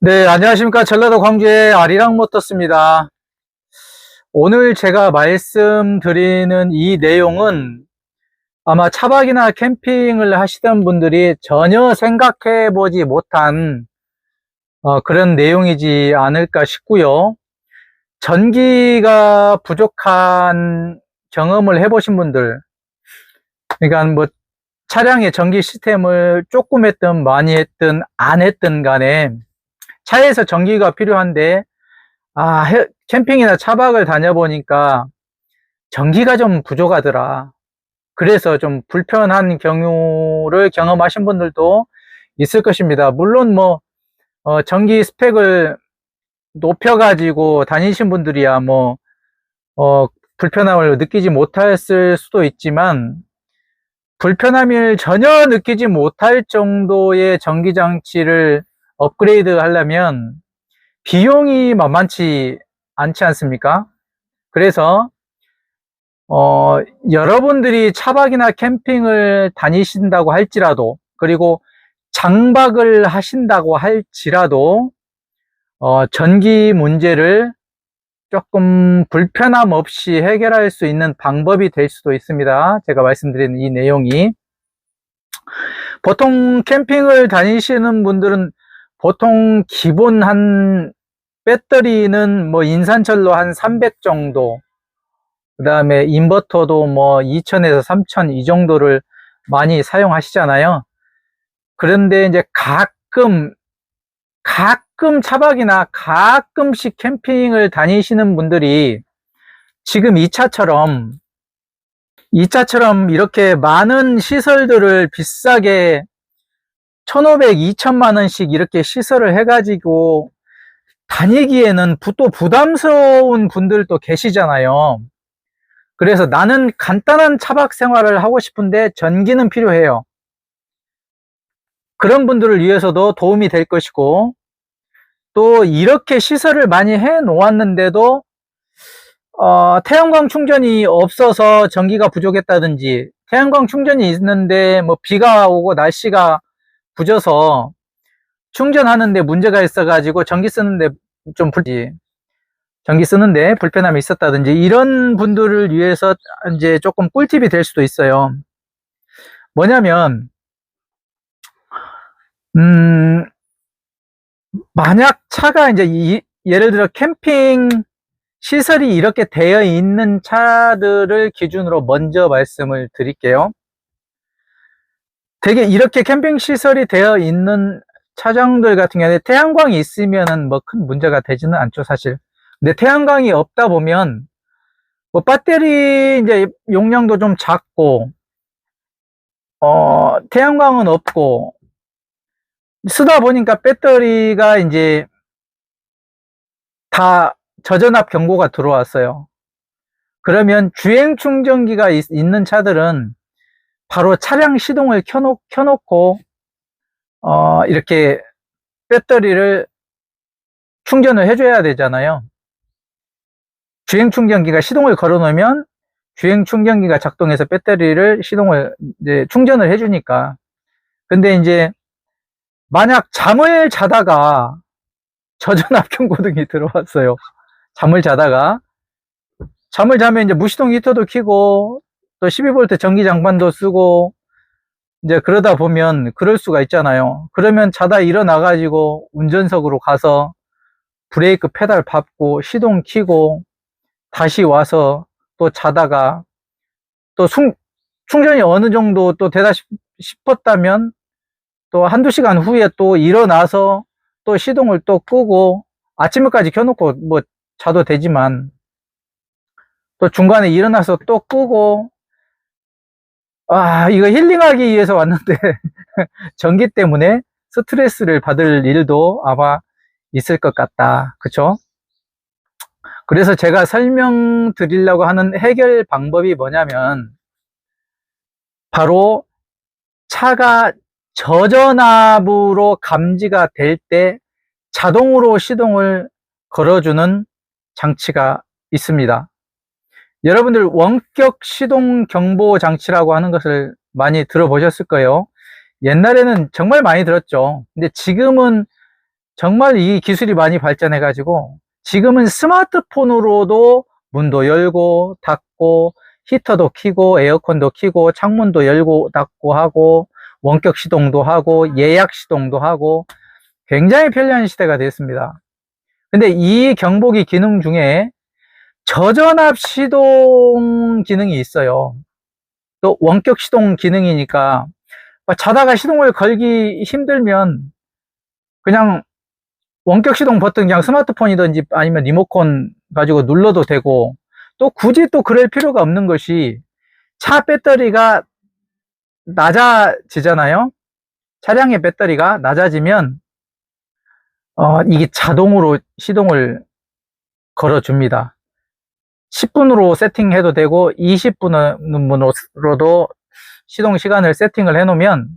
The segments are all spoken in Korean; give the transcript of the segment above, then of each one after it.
네, 안녕하십니까. 전라도 광주의 아리랑 모터스입니다. 오늘 제가 말씀드리는 이 내용은 아마 차박이나 캠핑을 하시던 분들이 전혀 생각해 보지 못한 그런 내용이지 않을까 싶고요. 전기가 부족한 경험을 해보신 분들, 그러니까 뭐 차량의 전기 시스템을 조금 했든 많이 했든 안 했든 간에 차에서 전기가 필요한데 캠핑이나 차박을 다녀보니까 전기가 좀 부족하더라. 그래서 좀 불편한 경우를 경험하신 분들도 있을 것입니다. 물론 전기 스펙을 높여가지고 다니신 분들이야 불편함을 느끼지 못했을 수도 있지만, 불편함을 전혀 느끼지 못할 정도의 전기장치를 업그레이드 하려면 비용이 만만치 않지 않습니까? 그래서 여러분들이 차박이나 캠핑을 다니신다고 할지라도, 그리고 장박을 하신다고 할지라도 전기 문제를 조금 불편함 없이 해결할 수 있는 방법이 될 수도 있습니다. 제가 말씀드리는 이 내용이, 보통 캠핑을 다니시는 분들은 보통 기본 한 배터리는 인산철로 한 300 정도, 그 다음에 인버터도 2000에서 3000 이 정도를 많이 사용하시잖아요. 그런데 이제 가끔 차박이나 가끔씩 캠핑을 다니시는 분들이 지금 이 차처럼 이렇게 많은 시설들을 비싸게 1500, 2000만 원씩 이렇게 시설을 해가지고 다니기에는 또 부담스러운 분들도 계시잖아요. 그래서 나는 간단한 차박 생활을 하고 싶은데 전기는 필요해요. 그런 분들을 위해서도 도움이 될 것이고, 또 이렇게 시설을 많이 해 놓았는데도 태양광 충전이 없어서 전기가 부족했다든지, 태양광 충전이 있는데 비가 오고 날씨가 부져서 충전하는데 문제가 있어가지고 전기 쓰는데 불편함이 있었다든지, 이런 분들을 위해서 이제 조금 꿀팁이 될 수도 있어요. 뭐냐면, 만약 차가 이제 예를 들어 캠핑 시설이 이렇게 되어 있는 차들을 기준으로 먼저 말씀을 드릴게요. 되게 이렇게 캠핑 시설이 되어 있는 차량들 같은 경우에 태양광이 있으면은 큰 문제가 되지는 않죠, 사실. 근데 태양광이 없다 보면 배터리 이제 용량도 좀 작고, 태양광은 없고, 쓰다 보니까 배터리가 이제 다 저전압 경고가 들어왔어요. 그러면 주행 충전기가 있는 차들은 바로 차량 시동을 켜놓고 이렇게 배터리를 충전을 해줘야 되잖아요. 주행 충전기가 시동을 걸어 놓으면 주행 충전기가 작동해서 배터리를 이제 충전을 해주니까. 근데 이제 만약 잠을 자다가 저전압 경고등이 들어왔어요. 잠을 자면 이제 무시동 히터도 켜고 또 12V 전기 장판도 쓰고, 이제 그러다 보면 그럴 수가 있잖아요. 그러면 자다 일어나 가지고 운전석으로 가서 브레이크 페달 밟고 시동 켜고 다시 와서 또 자다가 또 충전이 어느 정도 또 되다 싶었다면 또 한두 시간 후에 또 일어나서 또 시동을 또 끄고 아침에까지 켜놓고 자도 되지만, 또 중간에 일어나서 또 끄고, 이거 힐링하기 위해서 왔는데 전기 때문에 스트레스를 받을 일도 아마 있을 것 같다. 그쵸? 그래서 제가 설명드리려고 하는 해결 방법이 뭐냐면, 바로 차가 저전압으로 감지가 될 때 자동으로 시동을 걸어주는 장치가 있습니다. 여러분들 원격 시동 경보 장치라고 하는 것을 많이 들어보셨을 거예요. 옛날에는 정말 많이 들었죠. 근데 지금은 정말 이 기술이 많이 발전해 가지고 지금은 스마트폰으로도 문도 열고 닫고 히터도 켜고 에어컨도 켜고 창문도 열고 닫고 하고 원격 시동도 하고 예약 시동도 하고 굉장히 편리한 시대가 됐습니다. 근데 이 경보기 기능 중에 저전압 시동 기능이 있어요. 또 원격 시동 기능이니까 자다가 시동을 걸기 힘들면 그냥 원격 시동 버튼 그냥 스마트폰이든지 아니면 리모컨 가지고 눌러도 되고, 또 굳이 또 그럴 필요가 없는 것이 차 배터리가 낮아지잖아요. 차량의 배터리가 낮아지면 이게 자동으로 시동을 걸어줍니다. 10분으로 세팅해도 되고 20분으로도 시동 시간을 세팅을 해 놓으면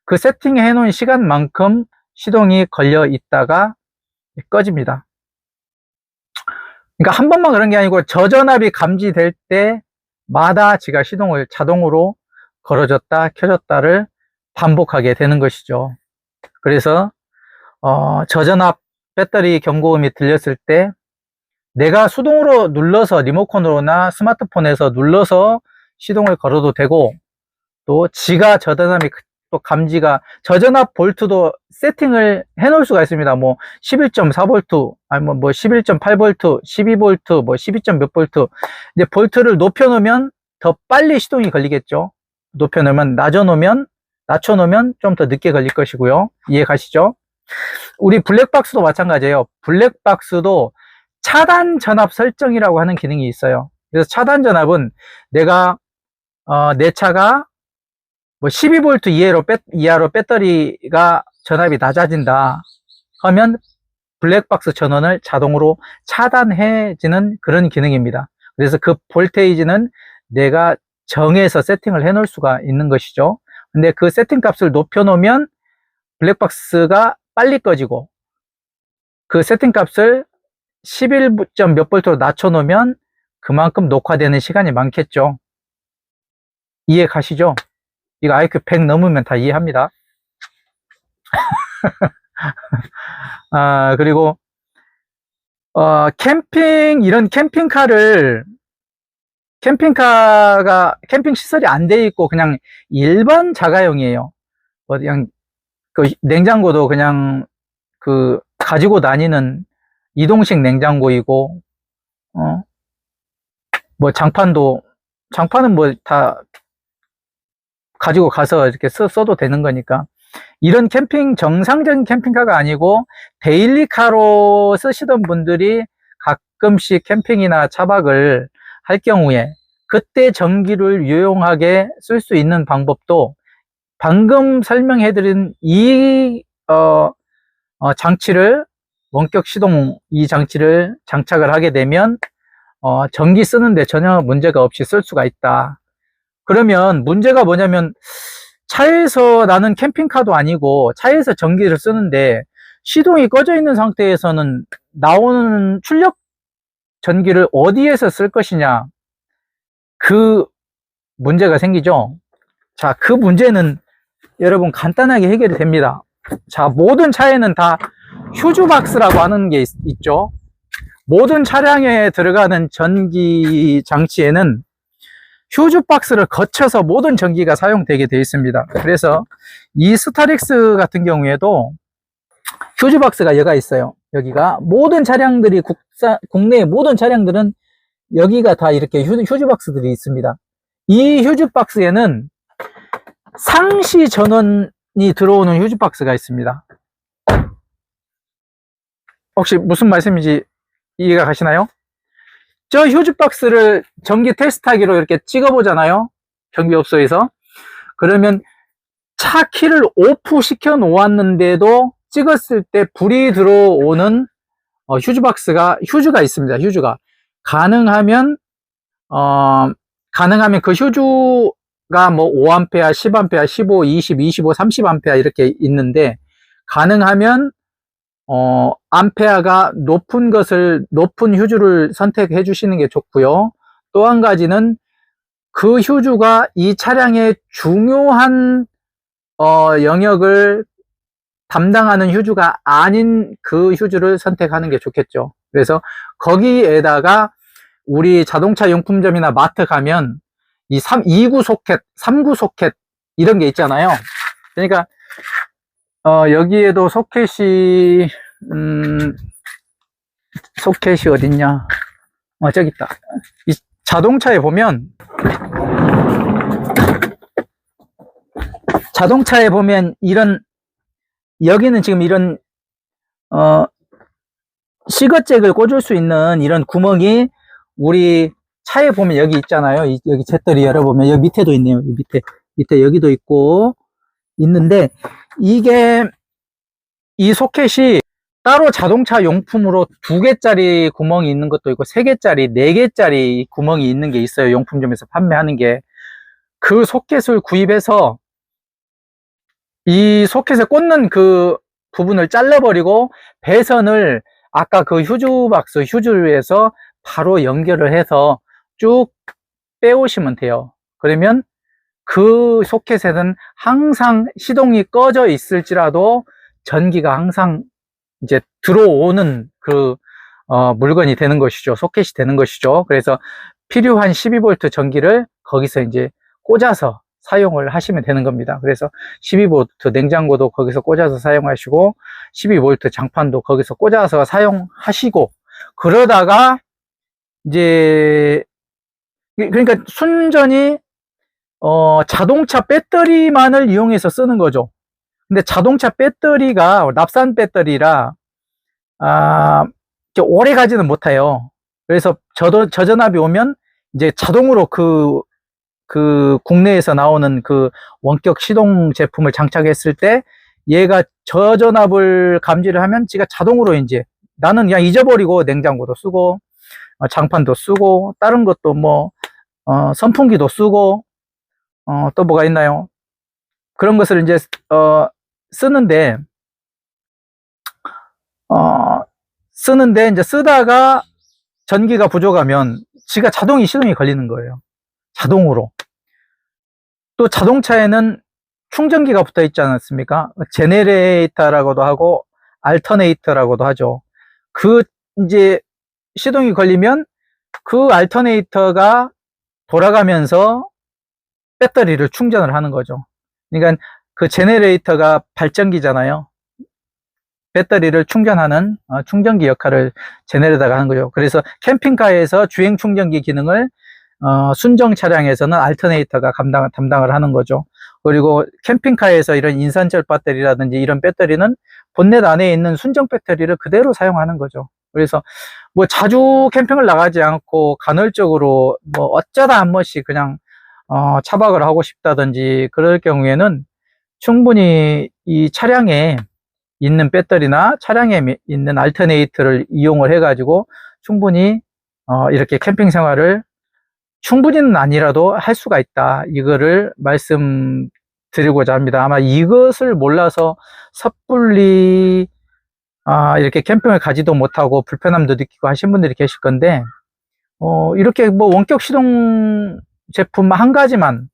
그 세팅해 놓은 시간만큼 시동이 걸려 있다가 꺼집니다. 그러니까 한 번만 그런 게 아니고 저전압이 감지될 때마다 지가 시동을 자동으로 걸어줬다 켜줬다를 반복하게 되는 것이죠. 그래서 저전압 배터리 경고음이 들렸을 때 내가 수동으로 눌러서 리모컨으로나 스마트폰에서 눌러서 시동을 걸어도 되고, 또 지가 저전압이 또 감지가, 저전압 볼트도 세팅을 해 놓을 수가 있습니다. 뭐 11.4V 아니면 뭐 11.8V 12V 뭐 12. 몇 볼트, 이제 볼트를 높여 놓으면 더 빨리 시동이 걸리겠죠. 높여 놓으면, 낮춰 놓으면 좀 더 늦게 걸릴 것이고요. 이해 가시죠? 우리 블랙박스도 마찬가지예요. 블랙박스도 차단 전압 설정이라고 하는 기능이 있어요. 그래서 차단 전압은 내가 내 차가 뭐 12V 이하로 배터리가 전압이 낮아진다 하면 블랙박스 전원을 자동으로 차단해지는 그런 기능입니다. 그래서 그 볼테이지는 내가 정해서 세팅을 해 놓을 수가 있는 것이죠. 근데 그 세팅 값을 높여 놓으면 블랙박스가 빨리 꺼지고, 그 세팅 값을 11. 몇 볼트로 낮춰 놓으면 그만큼 녹화되는 시간이 많겠죠. 이해 가시죠? 이거 IQ 100 넘으면 다 이해합니다. 그리고 이런 캠핑카가 캠핑 시설이 안 돼 있고 그냥 일반 자가용이에요. 그냥 그 냉장고도 그냥 그 가지고 다니는 이동식 냉장고이고, 뭐 장판은 뭐 다 가지고 가서 이렇게 써도 되는 거니까, 이런 정상적인 캠핑카가 아니고 데일리카로 쓰시던 분들이 가끔씩 캠핑이나 차박을 할 경우에 그때 전기를 유용하게 쓸 수 있는 방법도 방금 설명해드린 이 장치를, 원격 시동 이 장치를 장착을 하게 되면 전기 쓰는데 전혀 문제가 없이 쓸 수가 있다. 그러면 문제가 뭐냐면, 차에서, 나는 캠핑카도 아니고 차에서 전기를 쓰는데 시동이 꺼져 있는 상태에서는 나오는 출력 전기를 어디에서 쓸 것이냐, 그 문제가 생기죠. 자, 그 문제는 여러분 간단하게 해결이 됩니다. 자, 모든 차에는 다 휴즈박스라고 하는 게 있죠. 모든 차량에 들어가는 전기 장치에는 휴즈박스를 거쳐서 모든 전기가 사용되게 되어 있습니다. 그래서 이 스타렉스 같은 경우에도 휴즈박스가 여기가 있어요. 여기가 모든 차량들이, 국내의 모든 차량들은 여기가 다 이렇게 휴즈박스들이 있습니다. 이 휴즈박스에는 상시 전원이 들어오는 휴즈박스가 있습니다. 혹시 무슨 말씀인지 이해가 가시나요? 저 휴즈박스를 전기 테스트하기로 이렇게 찍어보잖아요. 경비업소에서. 그러면 차 키를 오프 시켜 놓았는데도 찍었을 때 불이 들어오는 휴즈가 있습니다. 휴즈가. 가능하면 그 휴즈가 뭐 5A, 10A, 15, 20, 25, 30A 이렇게 있는데, 가능하면 암페아가 높은 휴즈를 선택해 주시는 게 좋고요. 또 한 가지는 그 휴즈가 이 차량의 중요한 영역을 담당하는 휴주가 아닌 그 휴주를 선택하는 게 좋겠죠. 그래서 거기에다가 우리 자동차 용품점이나 마트 가면 이 2구 소켓, 3구 소켓 이런 게 있잖아요. 그러니까 여기에도 소켓이 소켓이 어딨냐? 저기 있다. 이 자동차에 보면 이런 여기는 지금 이런 시거잭을 꽂을 수 있는 이런 구멍이 우리 차에 보면 여기 있잖아요. 여기 잿더리 열어보면 여기 밑에도 있네요. 여기 밑에 여기도 있고 있는데 이게 이 소켓이 따로 자동차 용품으로 2개짜리 구멍이 있는 것도 있고 3개짜리, 4개짜리 구멍이 있는 게 있어요. 용품점에서 판매하는 게. 그 소켓을 구입해서 이 소켓에 꽂는 그 부분을 잘라버리고 배선을 아까 그 휴주박스 휴주에서 바로 연결을 해서 쭉 빼오시면 돼요. 그러면 그 소켓에는 항상 시동이 꺼져 있을지라도 전기가 항상 이제 들어오는 그 물건이 되는 것이죠. 소켓이 되는 것이죠. 그래서 필요한 12V 전기를 거기서 이제 꽂아서 사용을 하시면 되는 겁니다. 그래서 12V 냉장고도 거기서 꽂아서 사용하시고 12V 장판도 거기서 꽂아서 사용하시고 그러다가 이제 그러니까 순전히 자동차 배터리만을 이용해서 쓰는 거죠. 근데 자동차 배터리가 납산 배터리라 오래 가지는 못해요. 그래서 저전압이 오면 이제 자동으로 그 국내에서 나오는 그 원격 시동 제품을 장착했을 때 얘가 저전압을 감지를 하면 지가 자동으로 이제 나는 그냥 잊어버리고 냉장고도 쓰고 장판도 쓰고 다른 것도 뭐 선풍기도 쓰고 또 뭐가 있나요? 그런 것을 이제 쓰는데 이제 쓰다가 전기가 부족하면 지가 시동이 걸리는 거예요. 자동으로. 또 자동차에는 충전기가 붙어 있지 않습니까? 제네레이터라고도 하고 알터네이터라고도 하죠. 그 이제 시동이 걸리면 그 알터네이터가 돌아가면서 배터리를 충전을 하는 거죠. 그러니까 그 제네레이터가 발전기잖아요. 배터리를 충전하는 충전기 역할을 제네레이터가 하는 거죠. 그래서 캠핑카에서 주행 충전기 기능을 순정 차량에서는 알터네이터가 담당을 하는 거죠. 그리고 캠핑카에서 이런 인산철 배터리라든지 이런 배터리는 본넷 안에 있는 순정 배터리를 그대로 사용하는 거죠. 그래서 뭐 자주 캠핑을 나가지 않고 간헐적으로 뭐 어쩌다 한 번씩 그냥 차박을 하고 싶다든지 그럴 경우에는 충분히 이 차량에 있는 배터리나 차량에 있는 알터네이터를 이용을 해 가지고 충분히 이렇게 캠핑 생활을 충분히는 아니라도 할 수가 있다. 이거를 말씀드리고자 합니다. 아마 이것을 몰라서 섣불리 이렇게 캠핑을 가지도 못하고 불편함도 느끼고 하신 분들이 계실 건데 이렇게 뭐 원격 시동 제품 한 가지만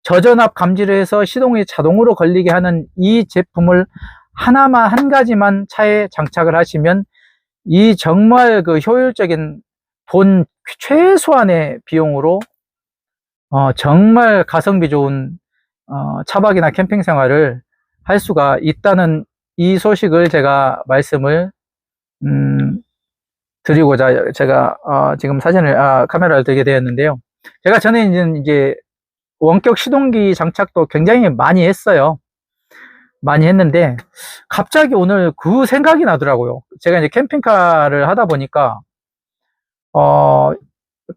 저전압 감지를 해서 시동이 자동으로 걸리게 하는 이 제품을 한 가지만 차에 장착을 하시면 이 정말 그 효율적인 돈 최소한의 비용으로 정말 가성비 좋은 차박이나 캠핑 생활을 할 수가 있다는 이 소식을 제가 말씀을 드리고자 제가 지금 카메라를 들게 되었는데요. 제가 전에 이제 원격 시동기 장착도 굉장히 많이 했어요. 많이 했는데 갑자기 오늘 그 생각이 나더라고요. 제가 이제 캠핑카를 하다 보니까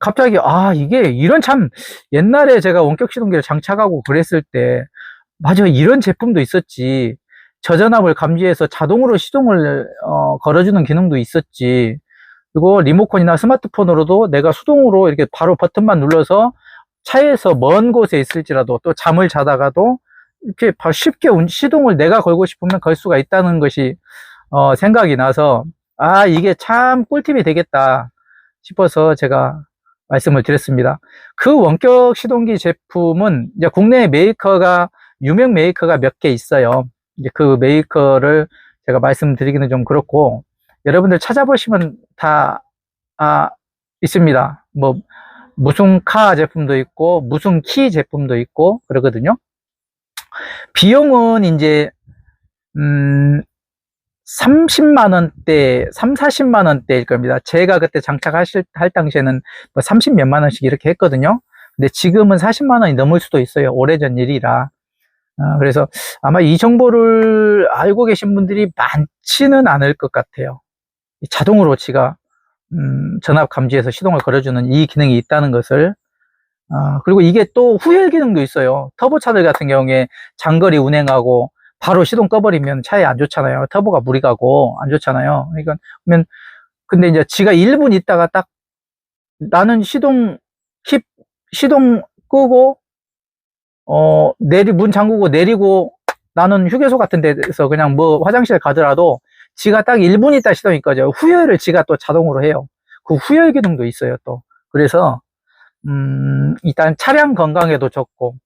갑자기 이게 이런 참 옛날에 제가 원격 시동기를 장착하고 그랬을 때 맞아 이런 제품도 있었지. 저전압을 감지해서 자동으로 시동을 걸어주는 기능도 있었지. 그리고 리모컨이나 스마트폰으로도 내가 수동으로 이렇게 바로 버튼만 눌러서 차에서 먼 곳에 있을지라도 또 잠을 자다가도 이렇게 바로 쉽게 시동을 내가 걸고 싶으면 걸 수가 있다는 것이 생각이 나서 이게 참 꿀팁이 되겠다 싶어서 제가 말씀을 드렸습니다. 그 원격 시동기 제품은 이제 국내 유명 메이커가 몇 개 있어요. 이제 그 메이커를 제가 말씀드리기는 좀 그렇고, 여러분들 찾아보시면 다 있습니다. 뭐 무슨 카 제품도 있고 무슨 키 제품도 있고 그러거든요. 비용은 이제 30만 원대, 3, 40만 원대일 겁니다. 제가 그때 할 당시에는 뭐 30 몇만 원씩 이렇게 했거든요. 근데 지금은 40만 원이 넘을 수도 있어요. 오래전 일이라. 그래서 아마 이 정보를 알고 계신 분들이 많지는 않을 것 같아요. 자동으로 지가 전압 감지해서 시동을 걸어주는 이 기능이 있다는 것을. 그리고 이게 또 후열 기능도 있어요. 터보차들 같은 경우에 장거리 운행하고 바로 시동 꺼버리면 차에 안 좋잖아요. 터보가 무리 가고 안 좋잖아요. 그러니까 근데 이제 지가 1분 있다가 딱 나는 시동 끄고 문 잠그고 내리고 나는 휴게소 같은 데서 그냥 뭐 화장실 가더라도 지가 딱 1분 있다 시동이 꺼져요. 후열을 지가 또 자동으로 해요. 그 후열 기능도 있어요, 또. 그래서 일단 차량 건강에도 좋고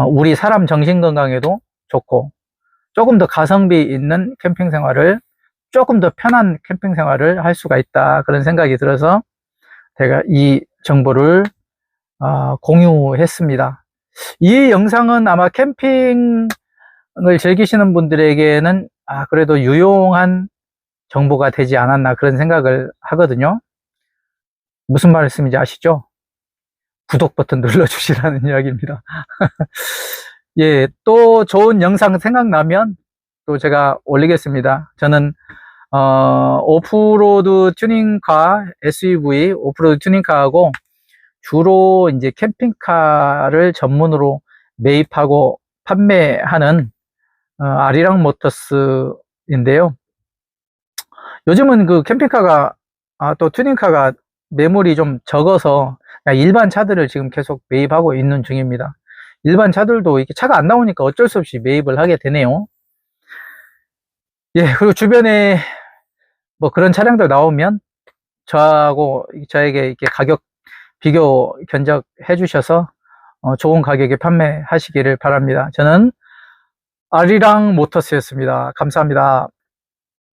우리 사람 정신 건강에도 좋고, 조금 더 가성비 있는 캠핑 생활을, 조금 더 편한 캠핑 생활을 할 수가 있다, 그런 생각이 들어서 제가 이 정보를 공유했습니다. 이 영상은 아마 캠핑을 즐기시는 분들에게는 그래도 유용한 정보가 되지 않았나, 그런 생각을 하거든요. 무슨 말씀인지 아시죠? 구독 버튼 눌러주시라는 이야기입니다. 예, 또 좋은 영상 생각나면 또 제가 올리겠습니다. 저는 오프로드 튜닝카, SUV 오프로드 튜닝카하고 주로 이제 캠핑카를 전문으로 매입하고 판매하는 아리랑 모터스인데요. 요즘은 그 캠핑카가 또 튜닝카가 매물이 좀 적어서 일반 차들을 지금 계속 매입하고 있는 중입니다. 일반 차들도 이렇게 차가 안 나오니까 어쩔 수 없이 매입을 하게 되네요. 예, 그리고 주변에 뭐 그런 차량들 나오면 저에게 이렇게 가격 비교 견적해 주셔서 좋은 가격에 판매하시기를 바랍니다. 저는 아리랑 모터스였습니다. 감사합니다.